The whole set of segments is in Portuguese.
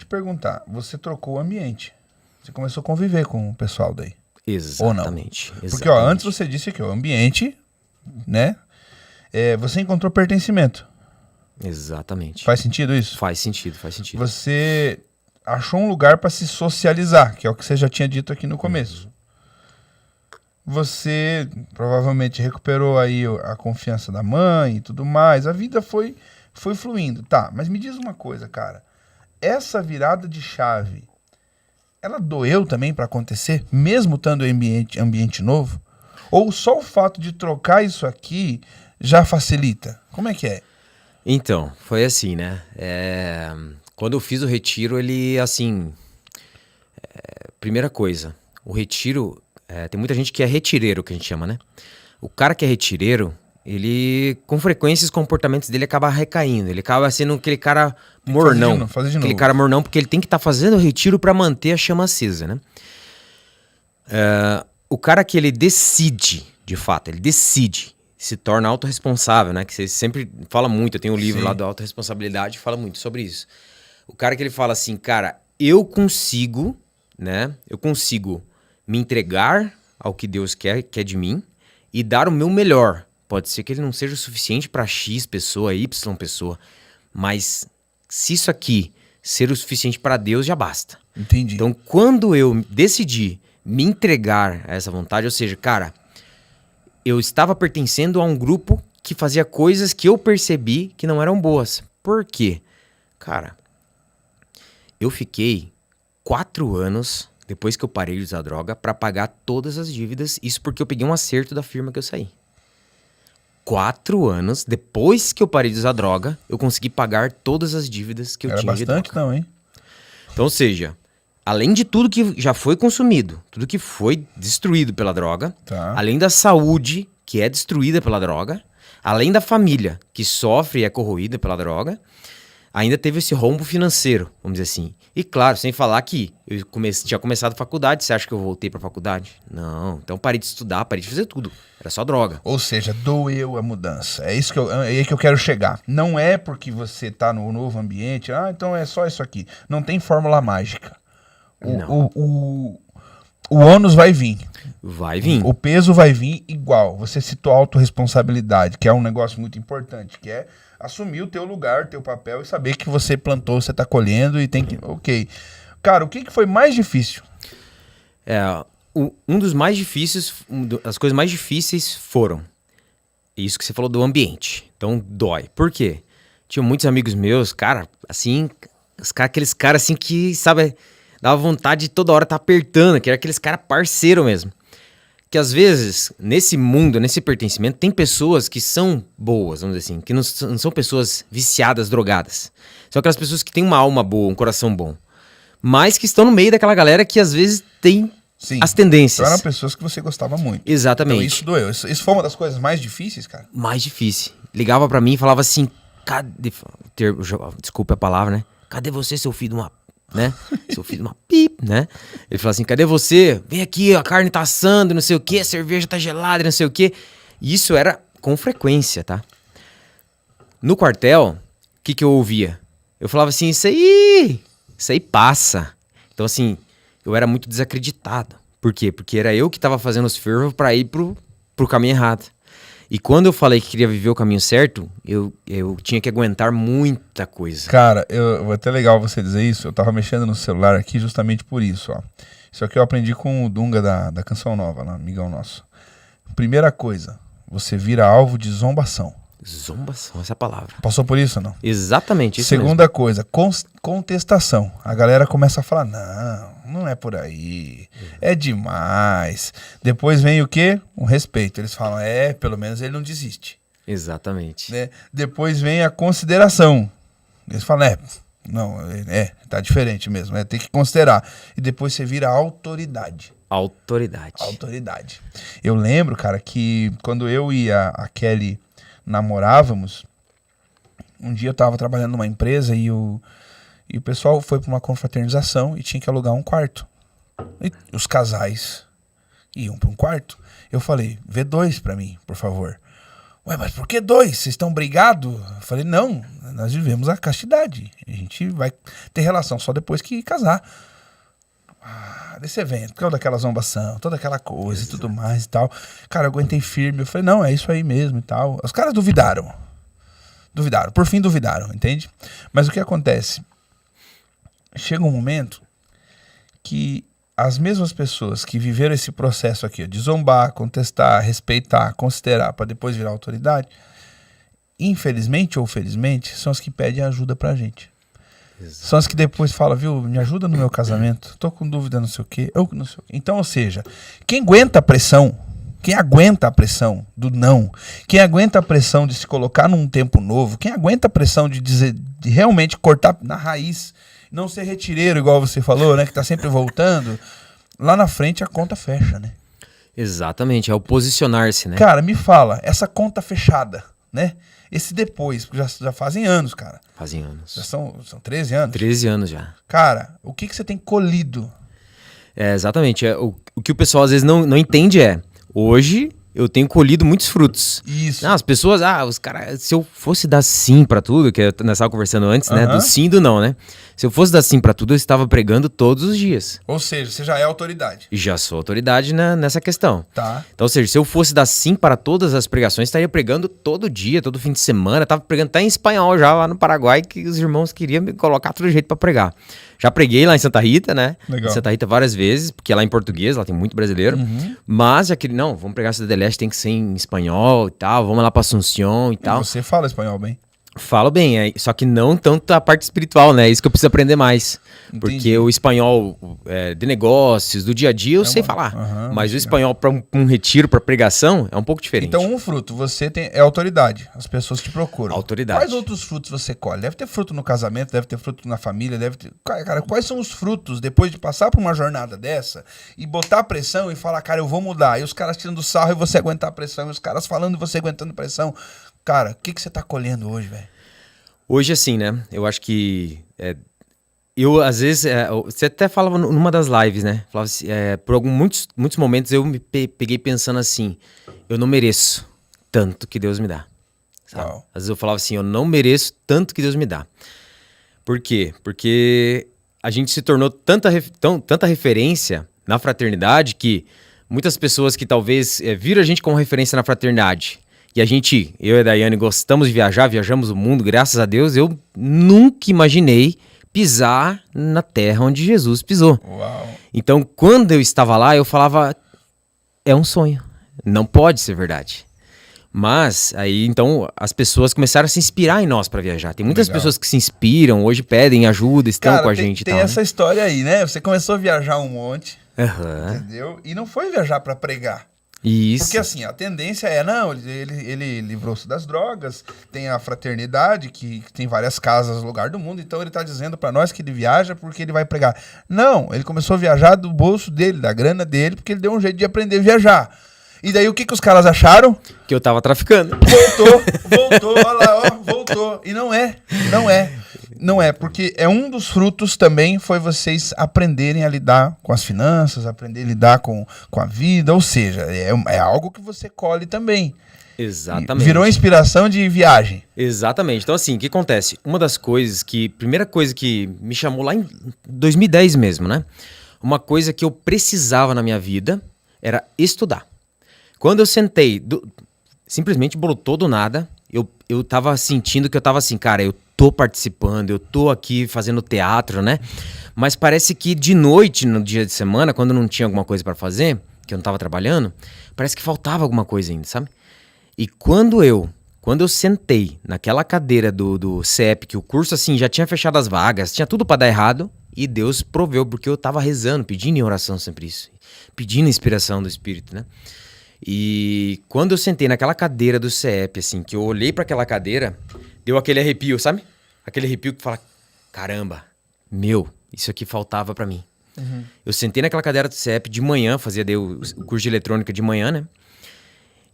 te perguntar, você trocou o ambiente. Você começou a conviver com o pessoal daí. Exatamente. Ou não? Porque, ó, antes você disse que o ambiente, né? Você encontrou pertencimento. Exatamente. Faz sentido isso? Faz sentido. Você achou um lugar para se socializar, que é o que você já tinha dito aqui no começo. Você provavelmente recuperou aí a confiança da mãe e tudo mais. A vida foi fluindo. Tá, mas me diz uma coisa, cara. Essa virada de chave, ela doeu também para acontecer, mesmo estando em ambiente novo? Ou só o fato de trocar isso aqui já facilita? Como é que é? Então, foi assim, né? Quando eu fiz o retiro, ele, assim... primeira coisa, o retiro... tem muita gente que é retireiro, que a gente chama, né? O cara que é retireiro, ele... Com frequência, os comportamentos dele acabam recaindo. Ele acaba sendo aquele cara mornão. Fazer de novo. Aquele cara mornão, porque ele tem que estar fazendo o retiro para manter a chama acesa, né? O cara que ele decide, de fato, ele decide... se torna autorresponsável, né? Que você sempre fala muito, eu tenho um livro lá da autorresponsabilidade que fala muito sobre isso. O cara que ele fala assim, cara, eu consigo, né? Eu consigo me entregar ao que Deus quer de mim e dar o meu melhor. Pode ser que ele não seja o suficiente para X pessoa, Y pessoa, mas se isso aqui ser o suficiente para Deus, já basta. Entendi. Então, quando eu decidi me entregar a essa vontade, ou seja, cara... eu estava pertencendo a um grupo que fazia coisas que eu percebi que não eram boas. Por quê? Cara, eu fiquei 4 anos, depois que eu parei de usar droga, para pagar todas as dívidas. Isso porque eu peguei um acerto da firma que eu saí. 4 anos, depois que eu parei de usar droga, eu consegui pagar todas as dívidas que eu tinha de droga. Era bastante não, hein? Então, ou seja... além de tudo que já foi consumido, tudo que foi destruído pela droga, além da saúde que é destruída pela droga, além da família que sofre e é corroída pela droga, ainda teve esse rombo financeiro, vamos dizer assim. E claro, sem falar que eu tinha começado a faculdade, você acha que eu voltei pra faculdade? Não, então parei de estudar, parei de fazer tudo, era só droga. Ou seja, doeu a mudança, é aí que eu quero chegar. Não é porque você tá no novo ambiente, então é só isso aqui, não tem fórmula mágica. O ônus vai vir. Vai vir. O peso vai vir igual. Você citou a autorresponsabilidade, que é um negócio muito importante, que é assumir o teu lugar, teu papel e saber que você plantou, você tá colhendo e tem que... Ok. Cara, o que foi mais difícil? Um dos mais difíceis, as coisas mais difíceis foram isso que você falou do ambiente. Então, dói. Por quê? Tinha muitos amigos meus, cara, assim, aqueles caras assim que, sabe... dava vontade de toda hora estar apertando, que era aqueles caras parceiro mesmo. Que às vezes, nesse mundo, nesse pertencimento, tem pessoas que são boas, vamos dizer assim, que não são pessoas viciadas, drogadas. São aquelas pessoas que têm uma alma boa, um coração bom. Mas que estão no meio daquela galera que às vezes tem as tendências. Eram pessoas que você gostava muito. Exatamente. Então isso doeu. Isso foi uma das coisas mais difíceis, cara? Mais difícil. Ligava pra mim e falava assim, cadê... Desculpa a palavra, né? Cadê você, seu filho de uma... né? Seu filho de uma pip, né? Ele falou assim, cadê você? Vem aqui, a carne tá assando, não sei o que, a cerveja tá gelada, não sei o que. E isso era com frequência, tá? No quartel, o que eu ouvia? Eu falava assim, isso aí passa. Então assim, eu era muito desacreditado. Por quê? Porque era eu que tava fazendo os fervos pra ir pro caminho errado. E quando eu falei que queria viver o caminho certo, eu tinha que aguentar muita coisa. Cara, é até legal você dizer isso. Eu tava mexendo no celular aqui justamente por isso, ó. Isso aqui eu aprendi com o Dunga da Canção Nova, lá, amigão nosso. Primeira coisa, você vira alvo de zombação. Zombação, essa palavra. Passou por isso ou não? Exatamente, isso Segunda mesmo. coisa, contestação. A galera começa a falar, não é por aí, é demais. Depois vem o quê? Um respeito. Eles falam, pelo menos ele não desiste. Exatamente. Né? Depois vem a consideração. Eles falam, tá diferente mesmo, tem que considerar. E depois você vira autoridade. Autoridade. Eu lembro, cara, que quando eu e a Kelly namorávamos, um dia eu tava trabalhando numa empresa e o pessoal foi pra uma confraternização e tinha que alugar um quarto. E os casais iam pra um quarto. Eu falei, vê 2 pra mim, por favor. Ué, mas por que 2? Vocês estão brigados? Eu falei, não nós vivemos a castidade. A gente vai ter relação só depois que casar. Desse evento, toda aquela zombação, toda aquela coisa e tudo mais e tal. Cara, eu aguentei firme. Eu falei, não, é isso aí mesmo e tal. Os caras duvidaram. Por fim duvidaram, entende? Mas o que acontece? Chega um momento que as mesmas pessoas que viveram esse processo aqui, ó, de zombar, contestar, respeitar, considerar, para depois virar autoridade, infelizmente ou felizmente, são as que pedem ajuda pra gente. Exato. São as que depois falam, viu, me ajuda no meu casamento, tô com dúvida não sei o quê, eu não sei o quê. Então, ou seja, quem aguenta a pressão do não, quem aguenta a pressão de se colocar num tempo novo, quem aguenta a pressão de dizer, de realmente cortar na raiz, não ser retireiro, igual você falou, né, que tá sempre voltando, lá na frente a conta fecha, né? Exatamente, é o posicionar-se, né? Cara, me fala, essa conta fechada, né? Esse depois, porque já fazem anos, cara. Fazem anos. Já são 13 anos? 13 anos já. Cara, o que você tem colhido? Exatamente. O que o pessoal às vezes não entende hoje eu tenho colhido muitos frutos. Isso. As pessoas, os caras, se eu fosse dar sim pra tudo, que nós estávamos conversando antes, né? Do sim e do não, né? Se eu fosse dar sim pra tudo, eu estava pregando todos os dias. Ou seja, você já é autoridade. E já sou autoridade nessa questão. Tá. Então, ou seja, se eu fosse dar sim para todas as pregações, estaria pregando todo dia, todo fim de semana. Tava pregando até em espanhol já lá no Paraguai, que os irmãos queriam me colocar todo jeito para pregar. Já preguei lá em Santa Rita, né? Legal. Em Santa Rita várias vezes, porque lá em português, lá tem muito brasileiro. Mas já queria, não, vamos pregar Cidade Leste, tem que ser em espanhol e tal, vamos lá pra Assunção e tal. Você fala espanhol bem? Falo bem, só que não tanto a parte espiritual, né? É isso que eu preciso aprender mais. Entendi. Porque o espanhol de negócios, do dia a dia, eu sei falar. Mas o espanhol para um retiro, para pregação, é um pouco diferente. Então, um fruto, você é autoridade. As pessoas te procuram. Autoridade. Quais outros frutos você colhe? Deve ter fruto no casamento, deve ter fruto na família, deve ter... Cara, quais são os frutos depois de passar por uma jornada dessa e botar pressão e falar, cara, eu vou mudar. E os caras tirando sarro e você aguentar a pressão. E os caras falando e você aguentando pressão. Cara, o que você tá colhendo hoje, velho? Hoje, assim, né? Eu acho que... eu, às vezes... você até falava numa das lives, né? Falava assim, por muitos momentos eu me peguei pensando assim, eu não mereço tanto que Deus me dá. Sabe? Às vezes eu falava assim, eu não mereço tanto que Deus me dá. Por quê? Porque a gente se tornou tanta referência na fraternidade que muitas pessoas que talvez viram a gente como referência na fraternidade... E eu e a Daiane gostamos de viajar, viajamos o mundo, graças a Deus. Eu nunca imaginei pisar na terra onde Jesus pisou. Uau. Então, quando eu estava lá, eu falava, é um sonho, não pode ser verdade. Mas aí, então, as pessoas começaram a se inspirar em nós para viajar. Tem muitas pessoas que se inspiram, hoje pedem ajuda, estão com a gente. Tem essa história aí, né? Você começou a viajar um monte, entendeu? E não foi viajar para pregar. Isso. Porque assim, a tendência ele livrou-se das drogas, tem a fraternidade, que tem várias casas no lugar do mundo, então ele tá dizendo pra nós que ele viaja porque ele vai pregar. Não, ele começou a viajar do bolso dele, da grana dele, porque ele deu um jeito de aprender a viajar. E daí o que os caras acharam? Que eu tava traficando. Voltou, olha lá, voltou. E não é, porque um dos frutos também foi vocês aprenderem a lidar com as finanças, aprender a lidar com a vida, ou seja, é algo que você colhe também. Exatamente. Virou inspiração de viagem. Exatamente. Então assim, o que acontece? Primeira coisa que me chamou lá em 2010 mesmo, né? Uma coisa que eu precisava na minha vida era estudar. Quando eu sentei, simplesmente brotou do nada, eu tava sentindo que eu tava assim, cara, eu tô participando, eu tô aqui fazendo teatro, né? Mas parece que de noite, no dia de semana, quando não tinha alguma coisa pra fazer, que eu não tava trabalhando, parece que faltava alguma coisa ainda, sabe? E quando eu sentei naquela cadeira do CEP, que o curso assim já tinha fechado as vagas, tinha tudo pra dar errado, e Deus proveu, porque eu tava rezando, pedindo em oração sempre isso, pedindo a inspiração do Espírito, né? E quando eu sentei naquela cadeira do CEP, assim, que eu olhei pra aquela cadeira, deu aquele arrepio, sabe? Aquele arrepio que fala, caramba, isso aqui faltava pra mim. Uhum. Eu sentei naquela cadeira do CEP de manhã, fazia o curso de eletrônica de manhã, né?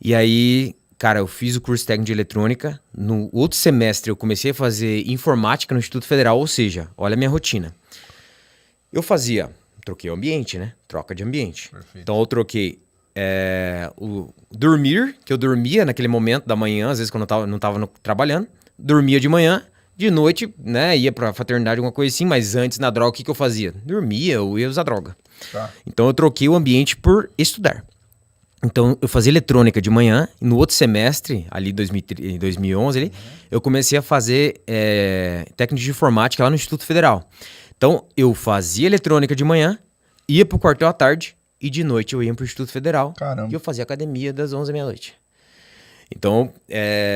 E aí, cara, eu fiz o curso técnico de eletrônica. No outro semestre eu comecei a fazer informática no Instituto Federal, ou seja, olha a minha rotina. Troquei o ambiente, né? Troca de ambiente. Perfeito. Então eu troquei o dormir, que eu dormia naquele momento da manhã, às vezes quando eu não tava trabalhando, dormia de De noite, né, ia pra fraternidade, alguma coisa assim, mas antes na droga, o que eu fazia? Dormia, eu ia usar droga. Tá. Então eu troquei o ambiente por estudar. Então eu fazia eletrônica de manhã, e no outro semestre, ali em 2011, ali, eu comecei a fazer técnica de informática lá no Instituto Federal. Então eu fazia eletrônica de manhã, ia pro quartel à tarde, e de noite eu ia pro Instituto Federal. Caramba. E eu fazia academia das 11 à meia-noite. Então,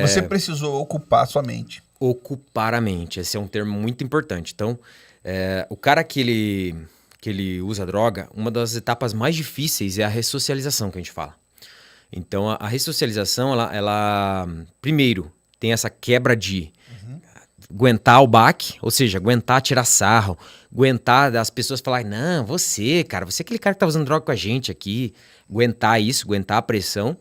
Você precisou ocupar a sua mente. Ocupar a mente, esse é um termo muito importante. Então, o cara que ele usa droga, uma das etapas mais difíceis é a ressocialização, que a gente fala. Então, a ressocialização, ela primeiro, tem essa quebra de aguentar o baque, ou seja, aguentar tirar sarro, aguentar as pessoas falarem, não, você é aquele cara que tá usando droga com a gente aqui, aguentar isso, aguentar a pressão.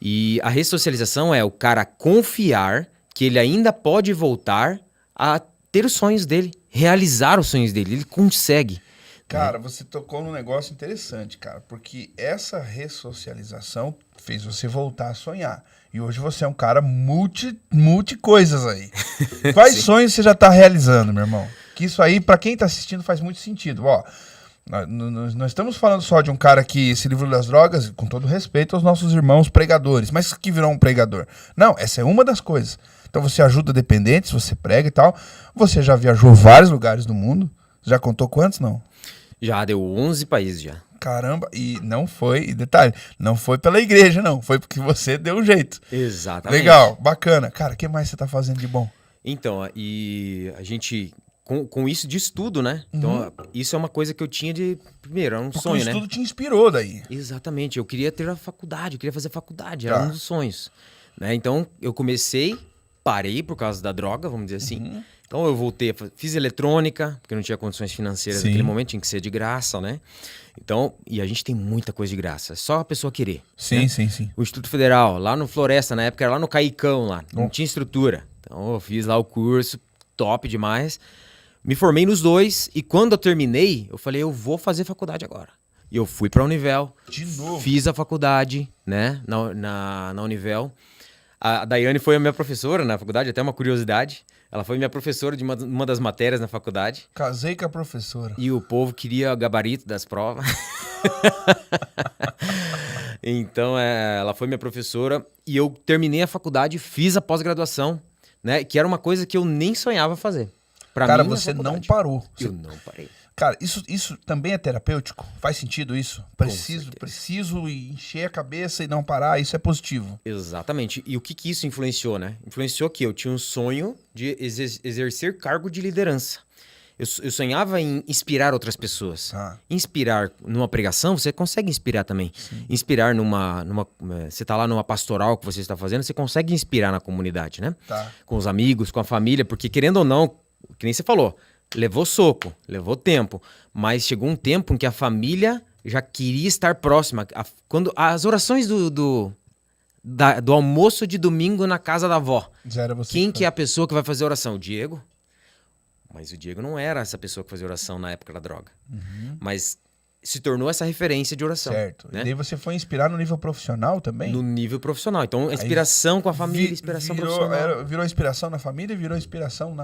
E a ressocialização é o cara confiar que ele ainda pode voltar a ter os sonhos dele, realizar os sonhos dele, ele consegue. Cara, você tocou num negócio interessante, cara, porque essa ressocialização fez você voltar a sonhar. E hoje você é um cara multi coisas aí. Quais sonhos você já tá realizando, meu irmão? Que isso aí, pra quem tá assistindo, faz muito sentido. Ó, nós estamos falando só de um cara que se livrou das drogas, com todo respeito aos nossos irmãos pregadores, mas que virou um pregador. Não, essa é uma das coisas. Então você ajuda dependentes, você prega e tal. Você já viajou vários lugares do mundo. Já contou quantos, não? Já deu 11 países já. Caramba, e não foi, e detalhe, não foi pela igreja, não. Foi porque você deu um jeito. Exatamente. Legal, bacana. Cara, o que mais você tá fazendo de bom? Então, e a gente... Com isso de estudo, né? Então, isso é uma coisa que eu tinha de... Primeiro, era um sonho, né? O estudo te inspirou daí. Exatamente. Eu queria ter a faculdade, eu queria fazer faculdade. Era um dos sonhos. Né? Então, eu comecei, parei por causa da droga, vamos dizer assim. Então, eu voltei, fiz eletrônica, porque não tinha condições financeiras naquele momento, tinha que ser de graça, né? Então, e a gente tem muita coisa de graça. É só a pessoa querer. Sim, né? sim. O Instituto Federal, lá no Floresta, na época, era lá no Caicão, lá. Não tinha estrutura. Então, eu fiz lá o curso, top demais. Me formei nos dois e quando eu terminei, eu falei, eu vou fazer faculdade agora. E eu fui pra Univel. De novo? Fiz a faculdade, né, na Univel. A Daiane foi a minha professora na faculdade, até uma curiosidade. Ela foi minha professora de uma das matérias na faculdade. Casei com a professora. E o povo queria o gabarito das provas. Então, ela foi minha professora e eu terminei a faculdade, fiz a pós-graduação, né, que era uma coisa que eu nem sonhava fazer. Cara, você não parou. Eu não parei. Cara, isso também é terapêutico? Faz sentido isso? Preciso encher a cabeça e não parar, isso é positivo. Exatamente. E o que isso influenciou, né? Influenciou que eu tinha um sonho de exercer cargo de liderança. Eu sonhava em inspirar outras pessoas. Inspirar numa pregação, você consegue inspirar também. Sim. Inspirar você tá lá numa pastoral que você está fazendo, você consegue inspirar na comunidade, né? Tá. Com os amigos, com a família, porque querendo ou não, que nem você falou, levou soco, levou tempo, mas chegou um tempo em que a família já queria estar próxima. Quando as orações do almoço de domingo na casa da avó. Quem que é a pessoa que vai fazer a oração? O Diego. Mas o Diego não era essa pessoa que fazia oração na época da droga. Mas se tornou essa referência de oração. Certo. Né? E daí você foi inspirar no nível profissional também? No nível profissional. Então, inspiração com a família, inspiração profissional. Virou inspiração na família, virou inspiração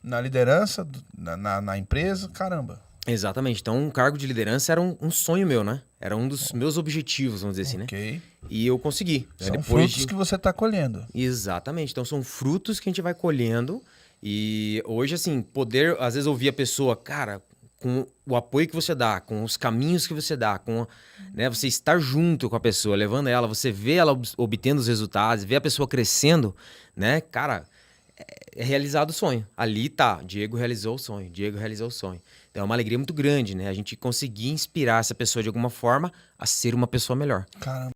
na liderança, na empresa, caramba. Exatamente. Então, um cargo de liderança era um sonho meu, né? Era um dos meus objetivos, vamos dizer assim, né? E eu consegui. São frutos que você está colhendo. Exatamente. Então, são frutos que a gente vai colhendo. E hoje, assim, poder, às vezes, ouvir a pessoa, cara, com o apoio que você dá, com os caminhos que você dá, com, né, você estar junto com a pessoa, levando ela, você vê ela obtendo os resultados, vê a pessoa crescendo, né? Cara, é realizado o sonho. Ali tá, Diego realizou o sonho, Diego realizou o sonho. Então é uma alegria muito grande, né? A gente conseguir inspirar essa pessoa de alguma forma a ser uma pessoa melhor. Caramba.